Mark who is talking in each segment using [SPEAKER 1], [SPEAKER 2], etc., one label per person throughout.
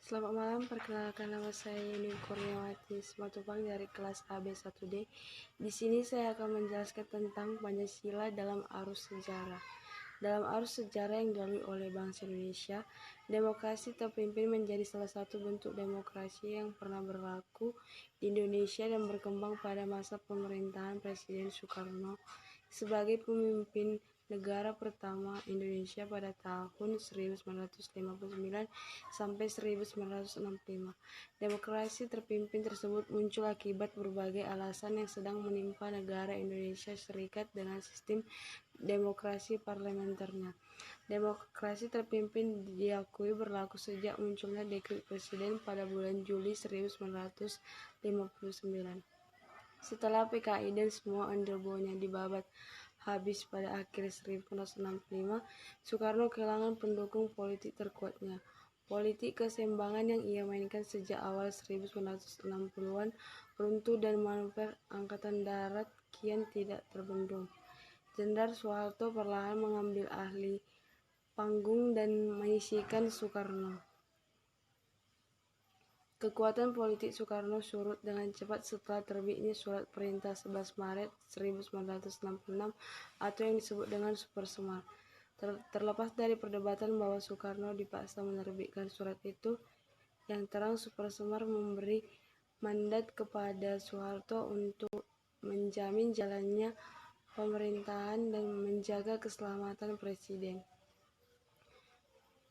[SPEAKER 1] Selamat malam, perkenalkan nama saya Yuni Kurniawati Simatupang dari kelas AB1D. Di sini saya akan menjelaskan tentang Pancasila dalam arus sejarah. Dalam arus sejarah yang dilalui oleh bangsa Indonesia, demokrasi terpimpin menjadi salah satu bentuk demokrasi yang pernah berlaku di Indonesia dan berkembang pada masa pemerintahan Presiden Soekarno sebagai pemimpin negara pertama Indonesia pada tahun 1959 sampai 1965. Demokrasi terpimpin tersebut muncul akibat berbagai alasan yang sedang menimpa negara Indonesia Serikat dengan sistem demokrasi parlementernya. Demokrasi terpimpin diakui berlaku sejak munculnya dekret presiden pada bulan Juli 1959. Setelah PKI dan semua underbownya dibabat habis pada akhir 1965, Soekarno kehilangan pendukung politik terkuatnya. Politik keseimbangan yang ia mainkan sejak awal 1960-an runtuh dan manuver Angkatan Darat kian tidak terbendung. Jenderal Soeharto perlahan mengambil alih panggung dan mengisikan Soekarno. Kekuatan politik Soekarno surut dengan cepat setelah terbitnya Surat Perintah 11 Maret 1966 atau yang disebut dengan Super Semar. Terlepas dari perdebatan bahwa Soekarno dipaksa menerbitkan surat itu, yang terang Super Semar memberi mandat kepada Soeharto untuk menjamin jalannya pemerintahan dan menjaga keselamatan presiden.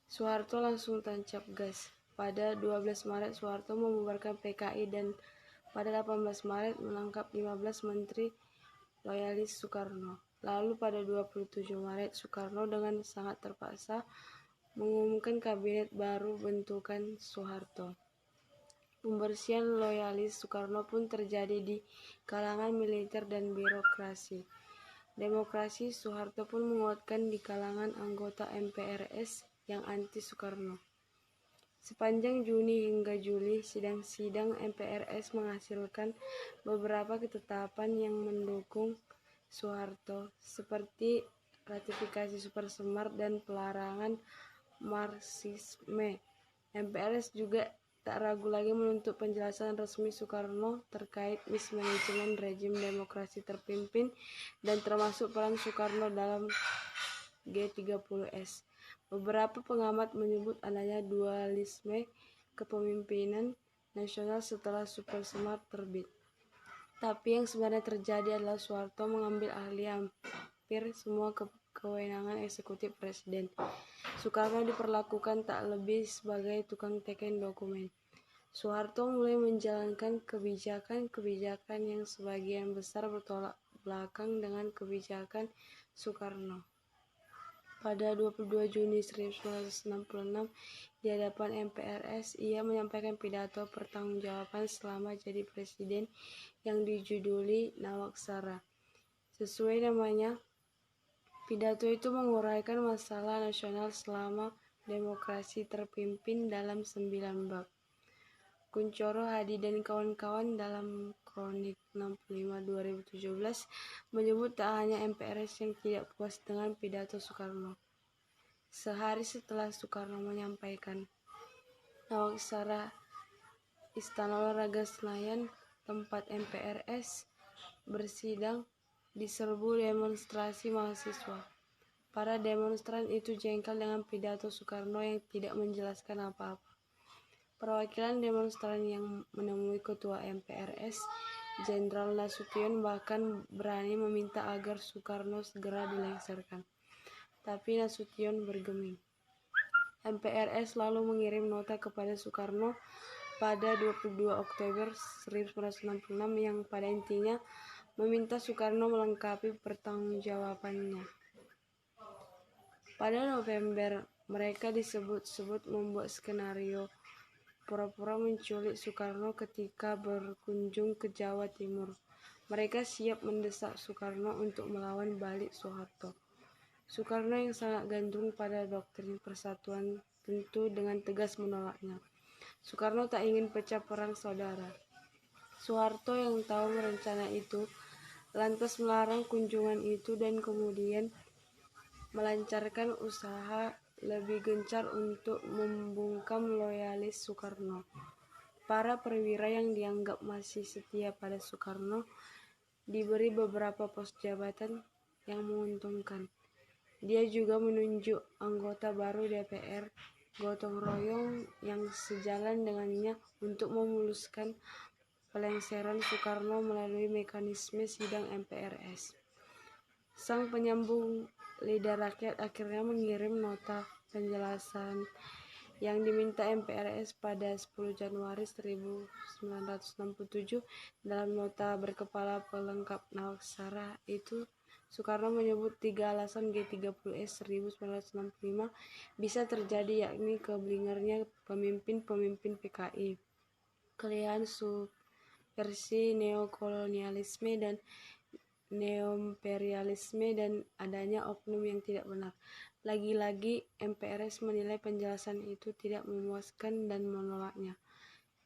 [SPEAKER 1] Soeharto langsung tancap gas. Pada 12 Maret Soeharto membubarkan PKI dan pada 18 Maret menangkap 15 menteri loyalis Soekarno. Lalu pada 27 Maret Soekarno dengan sangat terpaksa mengumumkan kabinet baru bentukan Soeharto. Pembersihan loyalis Soekarno pun terjadi di kalangan militer dan birokrasi. Demokrasi Soeharto pun menguatkan di kalangan anggota MPRS yang anti Soekarno. Sepanjang Juni hingga Juli, sidang-sidang MPRS menghasilkan beberapa ketetapan yang mendukung Soeharto, seperti ratifikasi Super Semar dan pelarangan Marxisme. MPRS juga tak ragu lagi menuntut penjelasan resmi Soekarno terkait mismanajemen rejim demokrasi terpimpin dan termasuk peran Soekarno dalam G30S. Beberapa pengamat menyebut adanya dualisme kepemimpinan nasional setelah Super Semar terbit. Tapi yang sebenarnya terjadi adalah Soeharto mengambil alih hampir semua kewenangan eksekutif presiden. Soekarno diperlakukan tak lebih sebagai tukang teken dokumen. Soeharto mulai menjalankan kebijakan-kebijakan yang sebagian besar bertolak belakang dengan kebijakan Soekarno. Pada 22 Juni 1966, di hadapan MPRS, ia menyampaikan pidato pertanggungjawaban selama jadi presiden yang dijuduli Nawaksara. Sesuai namanya, pidato itu menguraikan masalah nasional selama demokrasi terpimpin dalam 9 bab. Kuncoro Hadi dan kawan-kawan dalam Kronik 65/2017 menyebut tak hanya MPRS yang tidak puas dengan pidato Soekarno. Sehari setelah Soekarno menyampaikan Nawaksara, Istana Olahraga Senayan, tempat MPRS bersidang, diserbu demonstrasi mahasiswa. Para demonstran itu jengkel dengan pidato Soekarno yang tidak menjelaskan apa-apa. Perwakilan demonstran yang menemui Ketua MPRS, Jenderal Nasution, bahkan berani meminta agar Soekarno segera dilengsarkan. Tapi Nasution bergeming. MPRS lalu mengirim nota kepada Soekarno pada 22 Oktober 1966 yang pada intinya meminta Soekarno melengkapi pertanggungjawabannya. Pada November, mereka disebut-sebut membuat skenario pura-pura menculik Soekarno ketika berkunjung ke Jawa Timur. Mereka siap mendesak Soekarno untuk melawan balik Soeharto. Soekarno yang sangat gandrung pada doktrin persatuan tentu dengan tegas menolaknya. Soekarno tak ingin pecah perang saudara. Soeharto yang tahu rencana itu lantas melarang kunjungan itu dan kemudian melancarkan usaha lebih gencar untuk membungkam loyalis Soekarno. Para perwira yang dianggap masih setia pada Soekarno diberi beberapa pos jabatan yang menguntungkan. Dia juga menunjuk anggota baru DPR gotong royong yang sejalan dengannya untuk memuluskan pelengseran Soekarno melalui mekanisme sidang MPRS. Sang penyambung lidah rakyat akhirnya mengirim nota penjelasan yang diminta MPRS pada 10 Januari 1967. Dalam nota berkepala pelengkap Nawaksara itu, Soekarno menyebut 3 alasan G30S 1965 bisa terjadi, yakni keblingernya pemimpin-pemimpin PKI, kelihan subversi neokolonialisme dan neoimperialisme, dan adanya oknum yang tidak benar. Lagi-lagi MPRS menilai penjelasan itu tidak memuaskan dan menolaknya.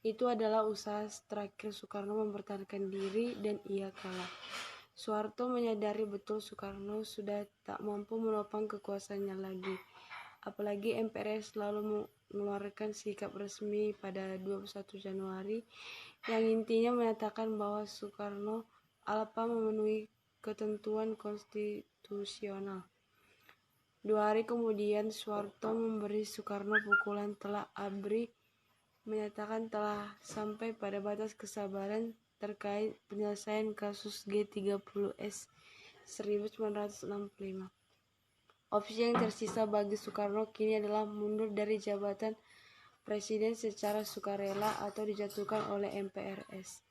[SPEAKER 1] Itu adalah usaha terakhir Soekarno mempertahankan diri dan ia kalah. Soeharto menyadari betul Soekarno sudah tak mampu menopang kekuasaannya lagi. Apalagi MPRS selalu mengeluarkan sikap resmi pada 21 Januari yang intinya menyatakan bahwa Soekarno alpa memenuhi ketentuan konstitusional. 2 hari kemudian Soeharto memberi Soekarno pukulan telak ABRI, menyatakan telah sampai pada batas kesabaran terkait penyelesaian kasus G30S 1965. Opsi yang tersisa bagi Soekarno kini adalah mundur dari jabatan presiden secara sukarela atau dijatuhkan oleh MPRS.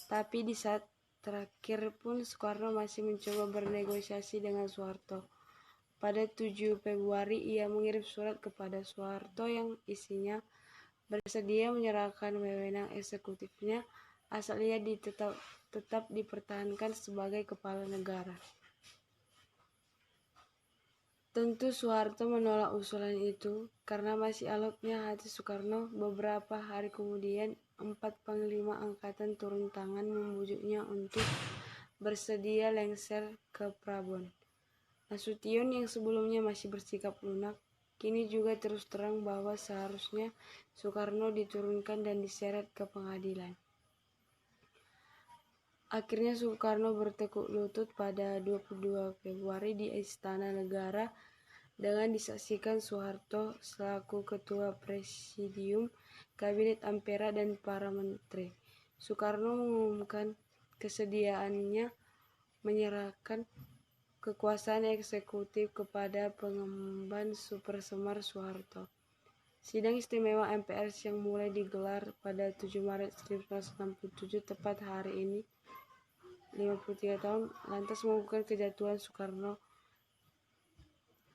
[SPEAKER 1] Tapi di saat terakhir pun Soekarno masih mencoba bernegosiasi dengan Soeharto. Pada 7 Februari ia mengirim surat kepada Soeharto yang isinya bersedia menyerahkan wewenang eksekutifnya asal ia tetap dipertahankan sebagai kepala negara. Tentu Soeharto menolak usulan itu karena masih alotnya hati Soekarno. Beberapa hari kemudian 4 panglima angkatan turun tangan membujuknya untuk bersedia lengser ke Prabon. Nasution yang sebelumnya masih bersikap lunak, kini juga terus terang bahwa seharusnya Soekarno diturunkan dan diseret ke pengadilan. Akhirnya Soekarno bertekuk lutut pada 22 Februari di Istana Negara dengan disaksikan Soeharto selaku Ketua Presidium Kabinet Ampera dan para menteri. Soekarno mengumumkan kesediaannya menyerahkan kekuasaan eksekutif kepada pengemban Supersemar Soeharto. Sidang istimewa MPRS yang mulai digelar pada 7 Maret 1967 tepat hari ini 53 tahun lantas mengukuhkan kejatuhan Soekarno.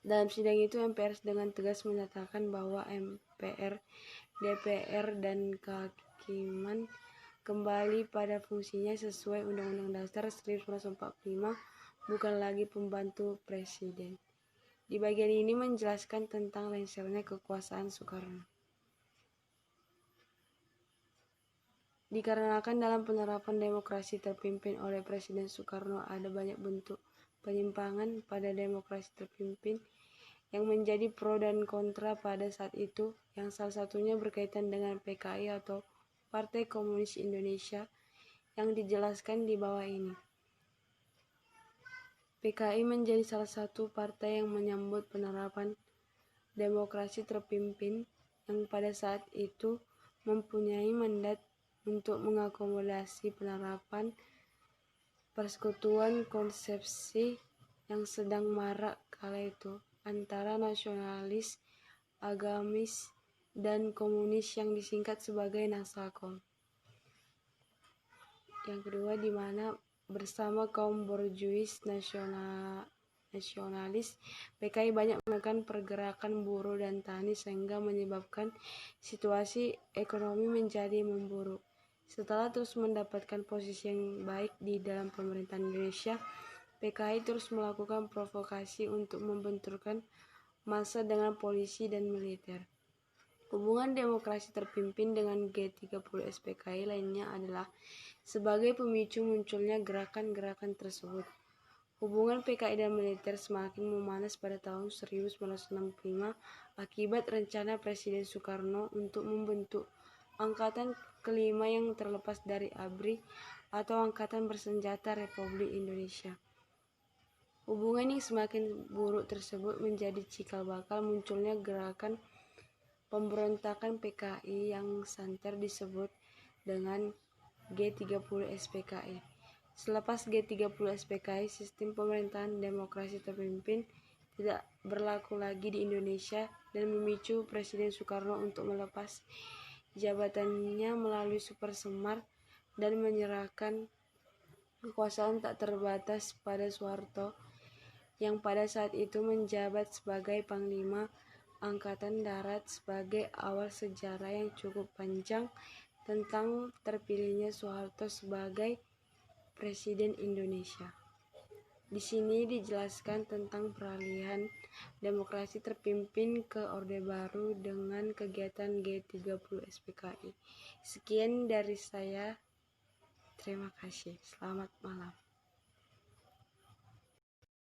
[SPEAKER 1] Dalam sidang itu MPRS dengan tegas menyatakan bahwa MPR, DPR, dan kehakiman kembali pada fungsinya sesuai Undang-Undang Dasar 1945, bukan lagi pembantu presiden. Di bagian ini menjelaskan tentang lengsernya kekuasaan Soekarno. Dikarenakan dalam penerapan demokrasi terpimpin oleh Presiden Soekarno ada banyak bentuk penyimpangan pada demokrasi terpimpin yang menjadi pro dan kontra pada saat itu, yang salah satunya berkaitan dengan PKI atau Partai Komunis Indonesia yang dijelaskan di bawah ini. PKI menjadi salah satu partai yang menyambut penerapan demokrasi terpimpin yang pada saat itu mempunyai mandat untuk mengakomodasi penerapan persekutuan konsepsi yang sedang marak kala itu antara nasionalis, agamis, dan komunis yang disingkat sebagai Nasakom. Yang kedua, di mana bersama kaum borjuis nasionalis, PKI banyak menekan pergerakan buruh dan tani sehingga menyebabkan situasi ekonomi menjadi memburuk. Setelah terus mendapatkan posisi yang baik di dalam pemerintahan Indonesia, PKI terus melakukan provokasi untuk membenturkan massa dengan polisi dan militer. Hubungan demokrasi terpimpin dengan G30S PKI lainnya adalah sebagai pemicu munculnya gerakan-gerakan tersebut. Hubungan PKI dan militer semakin memanas pada tahun 1965 akibat rencana Presiden Soekarno untuk membentuk Angkatan Kelima yang terlepas dari ABRI atau Angkatan Bersenjata Republik Indonesia. Hubungan yang semakin buruk tersebut menjadi cikal bakal munculnya gerakan pemberontakan PKI yang santer disebut dengan G30 SPKI. Selepas G30 SPKI, sistem pemerintahan demokrasi terpimpin tidak berlaku lagi di Indonesia dan memicu Presiden Soekarno untuk melepas jabatannya melalui Super Semar dan menyerahkan kekuasaan tak terbatas pada Soeharto yang pada saat itu menjabat sebagai Panglima Angkatan Darat sebagai awal sejarah yang cukup panjang tentang terpilihnya Soeharto sebagai Presiden Indonesia. Di sini dijelaskan tentang peralihan demokrasi terpimpin ke Orde Baru dengan kegiatan G30 SPKI. Sekian dari saya. Terima kasih. Selamat malam.